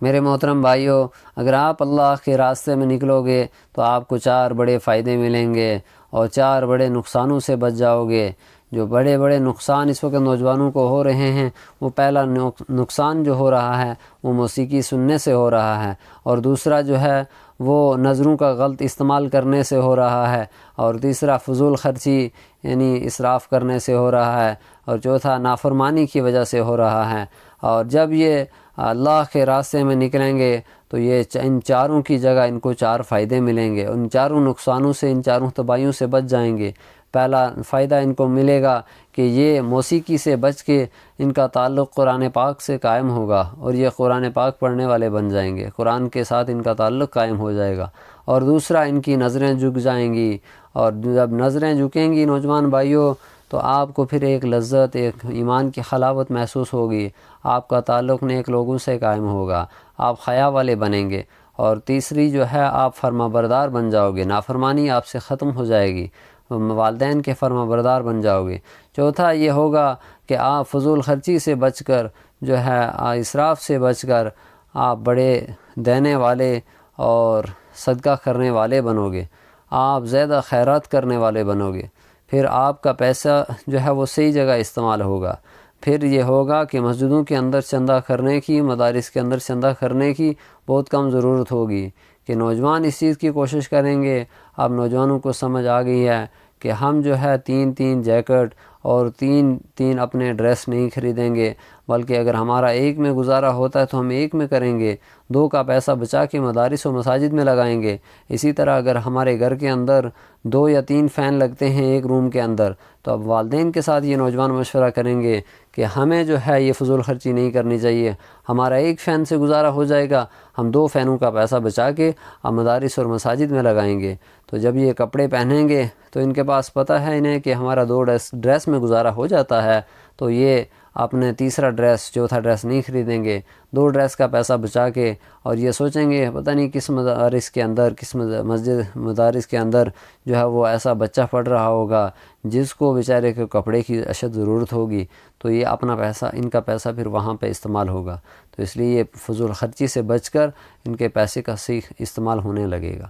میرے محترم بھائیوں، اگر آپ اللہ کے راستے میں نکلو گے تو آپ کو 4 بڑے فائدے ملیں گے اور 4 بڑے نقصانوں سے بچ جاؤ گے۔ جو بڑے بڑے نقصان اس وقت نوجوانوں کو ہو رہے ہیں، وہ پہلا نقصان جو ہو رہا ہے وہ موسیقی سننے سے ہو رہا ہے، اور دوسرا جو ہے وہ نظروں کا غلط استعمال کرنے سے ہو رہا ہے، اور تیسرا فضول خرچی یعنی اسراف کرنے سے ہو رہا ہے، اور چوتھا نافرمانی کی وجہ سے ہو رہا ہے۔ اور جب یہ اللہ کے راستے میں نکلیں گے تو یہ ان چاروں کی جگہ ان کو 4 فائدے ملیں گے، ان چاروں نقصانوں سے، ان چاروں تباہیوں سے بچ جائیں گے۔ پہلا فائدہ ان کو ملے گا کہ یہ موسیقی سے بچ کے ان کا تعلق قرآن پاک سے قائم ہوگا، اور یہ قرآن پاک پڑھنے والے بن جائیں گے، قرآن کے ساتھ ان کا تعلق قائم ہو جائے گا۔ اور دوسرا، ان کی نظریں جھک جائیں گی، اور جب نظریں جھکیں گی نوجوان بھائیوں تو آپ کو پھر ایک لذت، ایک ایمان کی حلاوت محسوس ہوگی، آپ کا تعلق نیک لوگوں سے قائم ہوگا، آپ حیا والے بنیں گے۔ اور تیسری جو ہے، آپ فرما بردار بن جاؤ گے، نافرمانی آپ سے ختم ہو جائے گی، والدین کے فرما بردار بن جاؤ گے۔ چوتھا یہ ہوگا کہ آپ فضول خرچی سے بچ کر جو ہے، اسراف سے بچ کر آپ بڑے دینے والے اور صدقہ کرنے والے بنو گے، آپ زیادہ خیرات کرنے والے بنو گے۔ پھر آپ کا پیسہ جو ہے وہ صحیح جگہ استعمال ہوگا۔ پھر یہ ہوگا کہ مسجدوں کے اندر چندہ کرنے کی، مدارس کے اندر چندہ کرنے کی بہت کم ضرورت ہوگی، کہ نوجوان اس چیز کی کوشش کریں گے۔ اب نوجوانوں کو سمجھ آ گئی ہے کہ ہم جو ہے 3 جیکٹ اور 3 اپنے ڈریس نہیں خریدیں گے، بلکہ اگر ہمارا ایک میں گزارا ہوتا ہے تو ہم ایک میں کریں گے، 2 کا پیسہ بچا کے مدارس و مساجد میں لگائیں گے۔ اسی طرح اگر ہمارے گھر کے اندر 2 یا 3 فین لگتے ہیں ایک روم کے اندر، تو اب والدین کے ساتھ یہ نوجوان مشورہ کریں گے کہ ہمیں جو ہے یہ فضول خرچی نہیں کرنی چاہیے، ہمارا ایک فین سے گزارا ہو جائے گا، ہم 2 فینوں کا پیسہ بچا کے اب مدارس اور مساجد میں لگائیں گے۔ تو جب یہ کپڑے پہنیں گے تو ان کے پاس پتہ ہے انہیں کہ ہمارا 2 ڈریس میں گزارا ہو جاتا ہے، تو یہ اپنے تیسرا ڈریس، چوتھا ڈریس نہیں خریدیں گے، 2 ڈریس کا پیسہ بچا کے، اور یہ سوچیں گے پتہ نہیں کس مدارس کے اندر، کس مسجد مدارس کے اندر جو ہے وہ ایسا بچہ پڑھ رہا ہوگا جس کو بیچارے کے کپڑے کی اشد ضرورت ہوگی، تو یہ اپنا پیسہ، ان کا پیسہ پھر وہاں پہ استعمال ہوگا۔ تو اس لیے یہ فضول خرچی سے بچ کر ان کے پیسے کا صحیح استعمال ہونے لگے گا۔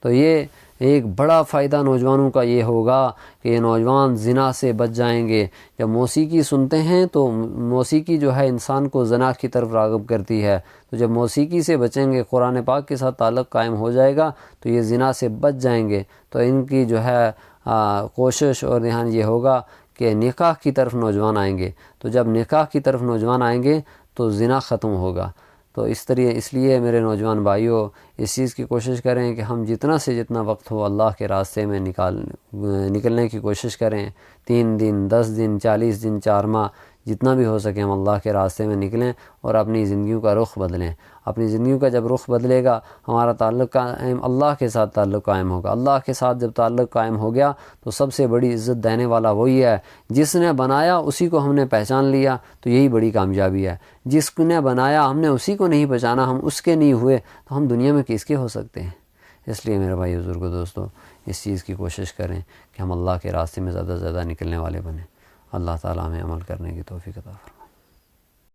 تو یہ ایک بڑا فائدہ نوجوانوں کا یہ ہوگا کہ یہ نوجوان زنا سے بچ جائیں گے۔ جب موسیقی سنتے ہیں تو موسیقی جو ہے انسان کو زنا کی طرف راغب کرتی ہے، تو جب موسیقی سے بچیں گے، قرآن پاک کے ساتھ تعلق قائم ہو جائے گا تو یہ زنا سے بچ جائیں گے۔ تو ان کی جو ہے کوشش اور دھیان یہ ہوگا کہ نکاح کی طرف نوجوان آئیں گے، تو جب نکاح کی طرف نوجوان آئیں گے تو زنا ختم ہوگا۔ تو اس لیے میرے نوجوان بھائیوں، اس چیز کی کوشش کریں کہ ہم جتنا سے جتنا وقت ہو اللہ کے راستے میں نکلنے کی کوشش کریں۔ 3 دن، 10 دن، 40 دن، 4 ماہ، جتنا بھی ہو سکے ہم اللہ کے راستے میں نکلیں اور اپنی زندگیوں کا رخ بدلیں۔ اپنی زندگیوں کا جب رخ بدلے گا، ہمارا تعلق قائم، اللہ کے ساتھ تعلق قائم ہوگا۔ اللہ کے ساتھ جب تعلق قائم ہو گیا تو سب سے بڑی عزت دینے والا وہی ہے جس نے بنایا، اسی کو ہم نے پہچان لیا، تو یہی بڑی کامیابی ہے۔ جس نے بنایا ہم نے اسی کو نہیں پہچانا، ہم اس کے نہیں ہوئے، تو ہم دنیا میں کس کے ہو سکتے ہیں؟ اس لیے میرے بھائی بزرگوں، دوستو، اس چیز کی کوشش کریں کہ ہم اللہ کے راستے میں زیادہ سے زیادہ نکلنے والے بنیں۔ اللہ تعالیٰ ہمیں عمل کرنے کی توفیق عطا فرمائے۔